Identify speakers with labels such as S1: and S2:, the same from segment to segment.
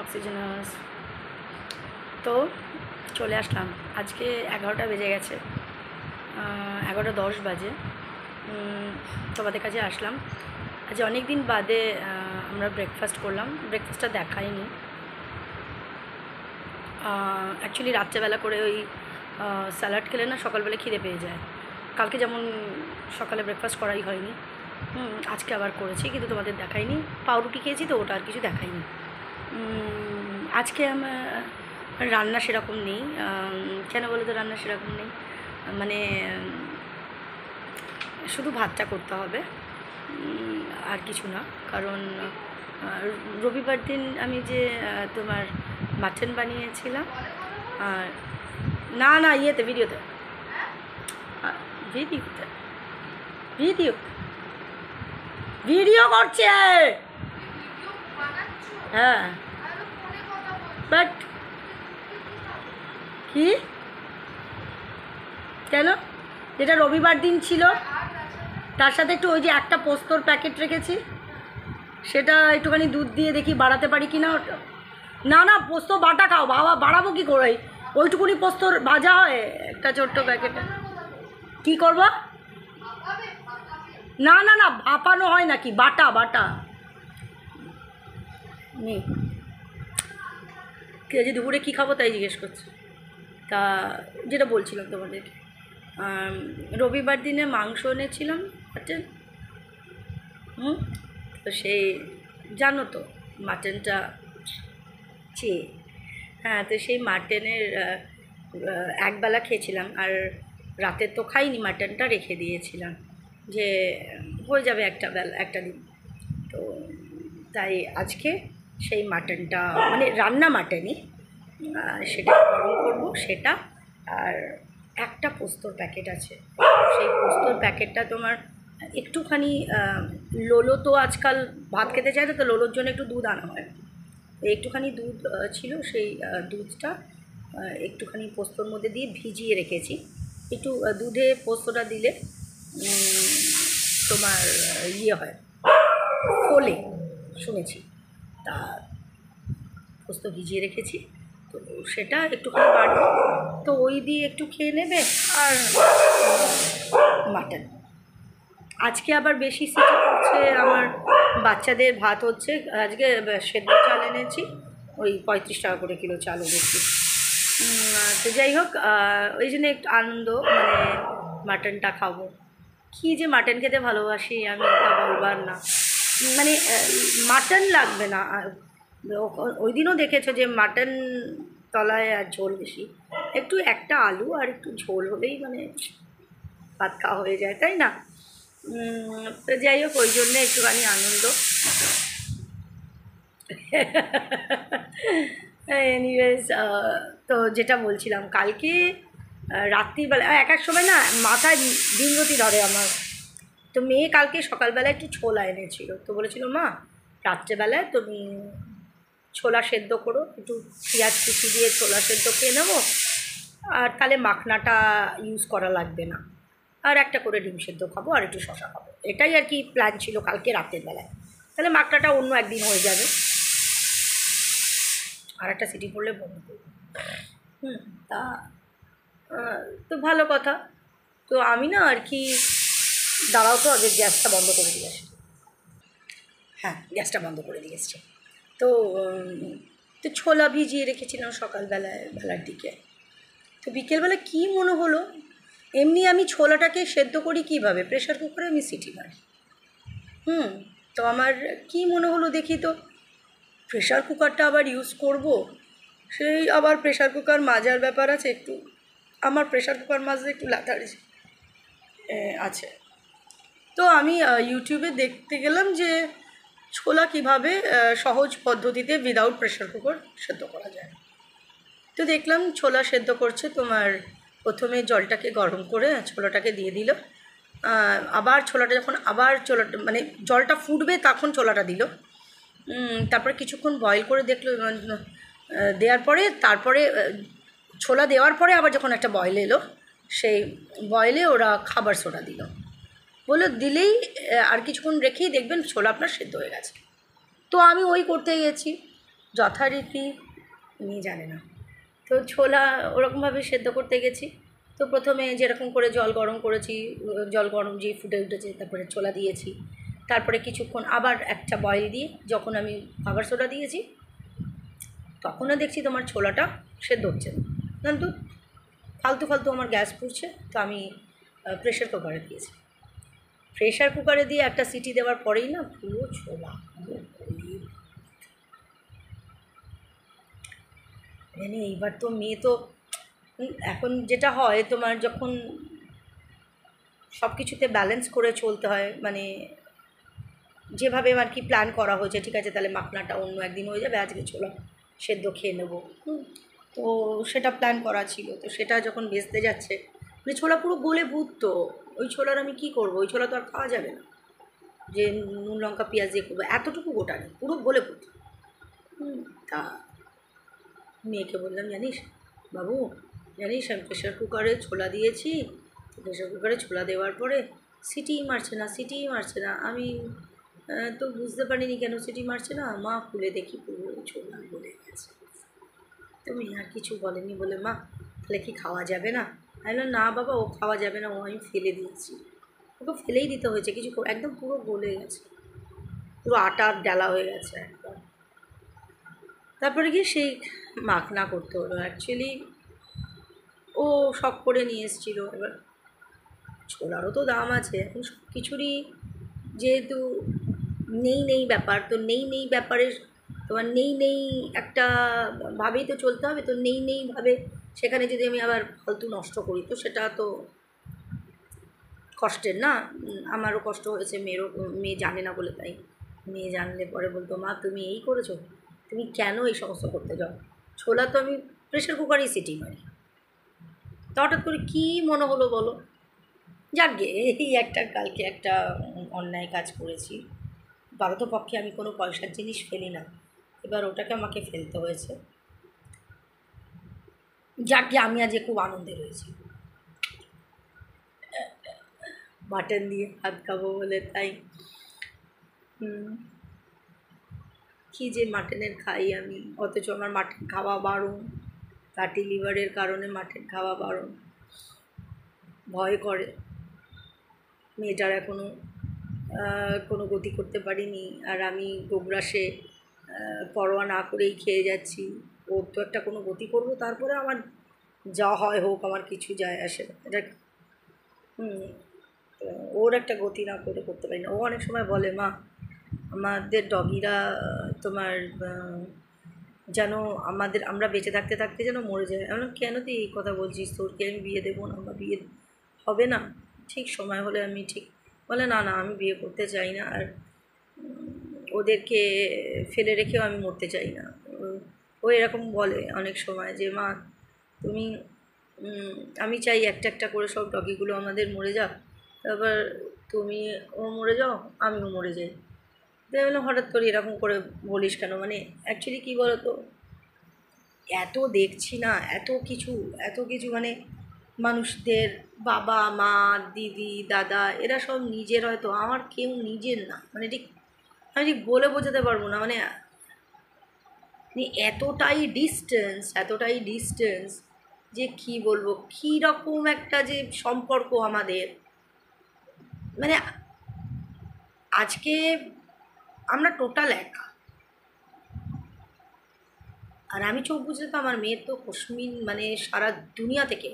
S1: অক্সিজেনাস। তো চলে আসলাম, আজকে 11টা বেজে গেছে, 11:10 বাজে। তোমাদের কাছে আসলাম আজ অনেক দিন বাদে। আমরা ব্রেকফাস্ট করলাম, ব্রেকফাস্টটা দেখাইনি অ্যাকচুয়ালি। রাত্রেবেলা করে ওই স্যালাড খেলে না সকালবেলা খিদে পেয়ে যায়। কালকে যেমন সকালে ব্রেকফাস্ট করাই হয়নি, আজকে আবার করেছি কিন্তু তোমাদের দেখাইনি। পাউরুটি খেয়েছি তো, ওটা আর কিছু দেখাইনি। আজকে আমার রান্না সেরকম নেই। কেন বলো তো রান্না সেরকম নেই, মানে শুধু ভাতটা করতে হবে, আর কিছু না। কারণ রবিবার দিন আমি যে তোমার মাটন বানিয়েছিলাম, আর না না ইয়েতে ভিডিওতে ভিডিওতে ভিডিও ভিডিও করছে, হ্যাঁ। বাট কি কেন, যেটা রবিবার দিন ছিল তার সাথে একটু ওই যে একটা পোস্তর প্যাকেট রেখেছি, সেটা একটুখানি দুধ দিয়ে দেখি বাড়াতে পারি কি না। না না, পোস্ত বাটা খাও বাবা, বাড়াবো কী করে? ওইটুকুনি পোস্তর ভাজা হয় একটা ছোট্ট প্যাকেটে। কি করব? না না না, ভাপানো হয় নাকি, বাটা বাটা নেই। কে যে দুপুরে কী খাবো তাই জিজ্ঞেস করছে। তা যেটা বলছিলাম তোমাদেরকে, রবিবার দিনে মাংস এনেছিলাম মাটন। তো সেই জানো তো মাটনটা চেয়ে, হ্যাঁ, তো সেই মাটনের একবেলা খেয়েছিলাম, আর রাতে তো খাইনি, মাটনটা রেখে দিয়েছিলাম যে হয়ে যাবে একটা দিন। তো তাই আজকে সেই মাটনটা, মানে রান্না মাটনই, সেটা গরম করবো সেটা। আর একটা পোস্তর প্যাকেট আছে, সেই পোস্তর প্যাকেটটা তোমার একটুখানি লোলো তো আজকাল ভাত খেতে চায়, তো লোলোর জন্য একটু দুধ আনা হয়। একটুখানি দুধ ছিল, সেই দুধটা একটুখানি পোস্তর মধ্যে দিয়ে ভিজিয়ে রেখেছি। একটু দুধে পোস্তটা দিলে তোমার ইয়ে হয়, ফোলে শুনেছি। তা পোস্ত ভিজিয়ে রেখেছি, তো সেটা একটুখানি বাড়বো, তো ওই দিয়ে একটু খেয়ে নেবে। আর মাটন আজকে আবার বেশি সিটি করছে, আমার বাচ্চাদের ভাত হচ্ছে। আজকে সেদ্ধ চাল এনেছি, ওই 35 টাকা করে কিলো চাল এনেছি। তো যাই হোক, ওই জন্য একটু আনন্দ, মানে মাটনটা খাবো। কী যে মাটন খেতে ভালোবাসি আমি, তা বলবার না। মানে মাটন লাগবে না। ওই দিনও দেখেছো যে মাটন তলায় আর ঝোল বেশি, একটু একটা আলু আর একটু ঝোল হলেই মানে ভাত খাওয়া হয়ে যায়, তাই না? তো যাই হোক, ওই জন্যে একটুখানি আনন্দ। এনিওয়েজ, তো যেটা বলছিলাম, কালকে রাত্রিবেলা এক এক সময় না মাথায় দিনগতি ধরে আমার। তো মেয়ে কালকে সকালবেলা একটু ছোলা এনেছিল, তো বলেছিল মা রাত্রেবেলায় তুমি ছোলা সেদ্ধ করো, একটু পেঁয়াজ কুচি দিয়ে ছোলা সেদ্ধ খেয়ে নেবো, আর তাহলে মাখনাটা ইউজ করা লাগবে না, আর একটা করে ডিম সেদ্ধ খাবো, আর একটু শশা খাবো। এটাই আর কি প্ল্যান ছিল কালকে রাতের বেলায়, তাহলে মাখনাটা অন্য একদিন হয়ে যাবে। আর একটা সিটি পড়লে বন্ধ করবো। তা তো ভালো কথা। তো আমি না আর কি, দাঁড়াও তো আগে গ্যাসটা বন্ধ করে দিয়ে আসি। হ্যাঁ, গ্যাসটা বন্ধ করে দিয়ে এসছি। তো তো ছোলা ভিজিয়ে রেখেছিলাম বেলার দিকে। তো বিকেলবেলা কী মনে হলো, এমনি আমি ছোলাটাকে সেদ্ধ করি কীভাবে, প্রেশার কুকারে আমি সিটি মারি। তো আমার কী মনে হলো, দেখি তো প্রেশার কুকারটা আবার ইউজ করব। সেই আবার প্রেশার কুকার মাজার ব্যাপার আছে একটু, আমার প্রেশার কুকার মাজতে একটু লাথারি আছে। তো আমি ইউটিউবে দেখতে গেলাম যে ছোলা কীভাবে সহজ পদ্ধতিতে উইদাউট প্রেশার কুকার সেদ্ধ করা যায়। তো দেখলাম ছোলা সেদ্ধ করছে, তোমার প্রথমে জলটাকে গরম করে ছোলাটাকে দিয়ে দিল, আবার ছোলাটা যখন মানে জলটা ফুটবে তখন ছোলাটা দিল। তারপরে কিছুক্ষণ বয়েল করে দেখলো, দেওয়ার পরে তারপরে ছোলা দেওয়ার পরে আবার যখন একটা বয়েল এলো, সেই বয়েলে ওরা খাবার সোডা দিল, বললো দিলেই আর কিছুক্ষণ রেখেই দেখবেন ছোলা আপনার সেদ্ধ হয়ে গেছে। তো আমি ওই করতে গেছি, যথারীতি উনি জানে না। তো ছোলা ওরকমভাবে সেদ্ধ করতে গেছি। তো প্রথমে যেরকম করে জল গরম করেছি, জল গরম যেই ফুটে উঠেছে তারপরে ছোলা দিয়েছি। তারপরে কিছুক্ষণ আবার একটা বয়েল দিয়ে যখন আমি খাবার সোডা দিয়েছি তখনও দেখছি তোমার ছোলাটা সেদ্ধ হচ্ছে না। কিন্তু ফালতু ফালতু আমার গ্যাস পুড়ছে, তো আমি প্রেশার কুকারে দিয়েছি। প্রেশার কুকারে দিয়ে একটা সিটি দেওয়ার পরেই না পুরো ছোলা মানে এইবার তো মেয়ে তো এখন যেটা হয় তোমার যখন সব কিছুতে ব্যালেন্স করে চলতে হয়, মানে যেভাবে আর কি প্ল্যান করা হয়েছে, ঠিক আছে তাহলে মাখনাটা অন্য একদিন হয়ে যাবে, আজকে ছোলা সেদ্ধ খেয়ে নেবো, তো সেটা প্ল্যান করা ছিল। তো সেটা যখন ভেস্তে যাচ্ছে মানে ছোলা পুরো গলে ভূত, তো ওই ছোলার আমি কী করবো? ওই ছোলা তো আর খাওয়া যাবে না, যে নুন লঙ্কা পেঁয়াজ দিয়ে করবো, এতটুকু গোটা নেই, পুরো গলে ভূত। তা মেয়েকে বললাম, জানিস বাবু, জানিস আমি প্রেশার কুকারে ছোলা দিয়েছি, প্রেশার কুকারে ছোলা দেওয়ার পরে সিটিই মারছে না, সিটিই মারছে না। আমি তো বুঝতে পারিনি কেন সিটি মারছে না। মা খুলে দেখি পুরো ছোলা গলে গেছে। তুমি আর কিছু বলেনি, বলে মা তাহলে কি খাওয়া যাবে না? আমি বললাম না বাবা, ও খাওয়া যাবে না, ও আমি ফেলে দিয়েছি। ওকে ফেলেই দিতে হয়েছে, কিছু একদম পুরো গলে গেছে, পুরো আটার ডালা হয়ে গেছে একদম। তারপরে গিয়ে সেই মাখনা করতে হলো। অ্যাকচুয়ালি ও শখ করে নিয়ে এসেছিলো। এবার ছোলারও তো দাম আছে, এখন সব কিছুরই যেহেতু নেই নেই ব্যাপার, তো নেই নেই ব্যাপারে তোমার নেই নেই একটা ভাবেই তো চলতে হবে। তো নেই নেই ভাবে সেখানে যদি আমি আবার ফালতু নষ্ট করি, তো সেটা তো কষ্টের না। আমারও কষ্ট হয়েছে, মেয়েরও, মেয়ে জানে না বলে তাই। মেয়ে জানলে পরে বলতো, মা তুমি এই করেছো, তুমি কেন এই সমস্ত করতে যাও? ছোলা তো আমি প্রেশার কুকারেই সিটি মারি। তো হঠাৎ করে কী মনে হলো বলো? যাকগে, এই একটা কালকে একটা অন্যায় কাজ করেছি। পারতপক্ষে আমি কোনো পয়সার জিনিস ফেলি না, এবার ওটাকে আমাকে ফেলতে হয়েছে। যাকগে, আমি আজকে খুব আনন্দে রয়েছি, মাটন দিয়ে ভাত খাবো বলে। তাই কী যে মাটনের খাই আমি, অথচ আমার মাটন খাওয়া বারণ, ফ্যাটি লিভারের কারণে মাটন খাওয়া বারণ। ভয় করে, মেয়েটার এখনও কোনো গতি করতে পারিনি, আর আমি গোগ্রাসে পরোয়া না করেই খেয়ে যাচ্ছি। ওর তো একটা কোনো গতি করবো, তারপরে আমার যা হয় হোক, আমার কিছু যায় আসে না। এটা ওর একটা গতি না করে করতে পারি না। ও অনেক সময় বলে, মা আমাদের ডগিরা তোমার যেন আমরা বেঁচে থাকতে থাকতে যেন মরে যায়। আমি কেন তুই এই কথা বলছিস? তোরকে আমি বিয়ে দেবো না, আমার বিয়ে হবে না, ঠিক সময় হলে আমি ঠিক। বলে না না, আমি বিয়ে করতে চাই না, আর ওদেরকে ফেলে রেখেও আমি মরতে চাই না। ও এরকম বলে অনেক সময় যে, মা তুমি আমি চাই একটা একটা করে সব ডগিগুলো আমাদের মরে যাক, তারপর ও মরে যাও, আমিও মরে যাই। তাই বললাম, হঠাৎ করে এরকম করে বলিস কেন? মানে অ্যাকচুয়ালি কী বলো তো, এত দেখছি না, এত কিছু মানে মানুষদের বাবা মা দিদি দাদা এরা সব নিজের, হয়তো আমার কেউ নিজের না। মানে ঠিক আমি ঠিক বলে বোঝাতে পারবো না, মানে এতটাই ডিস্টেন্স যে কি বলবো, কী রকম একটা যে সম্পর্ক আমাদের। মানে আজকে আমরা টোটাল একা, আর আমি চোখ বুঝলে তো আমার মেয়ের তো কশ্মীর মানে সারা দুনিয়া থেকে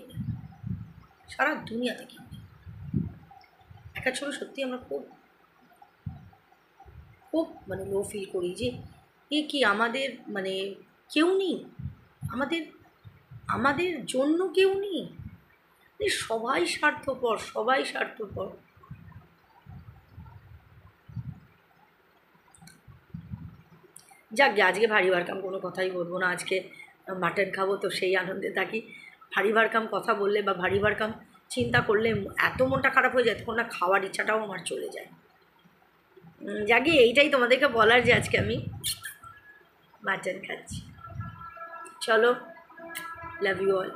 S1: একা ছবি। সত্যি আমরা খুব খুব মানে লো ফিল করি যে এ কি আমাদের মানে কেউ নেই, আমাদের আমাদের জন্য কেউ নেই। সবাই স্বার্থপর। যাক গে, আজকে ভারী ভারকাম কোনো কথাই বলবো না। আজকে মাটন খাবো, তো সেই আনন্দে থাকি। ভারী ভারকাম কথা বললে বা ভারী ভারকাম চিন্তা করলে এত মনটা খারাপ হয়ে যায়, তখন না খাওয়ার ইচ্ছাটাও আমার চলে যায়। যাকে এইটাই তোমাদেরকে বলার যে আজকে আমি মাটন খাচ্ছি। চলো, লাভ ইউ অল।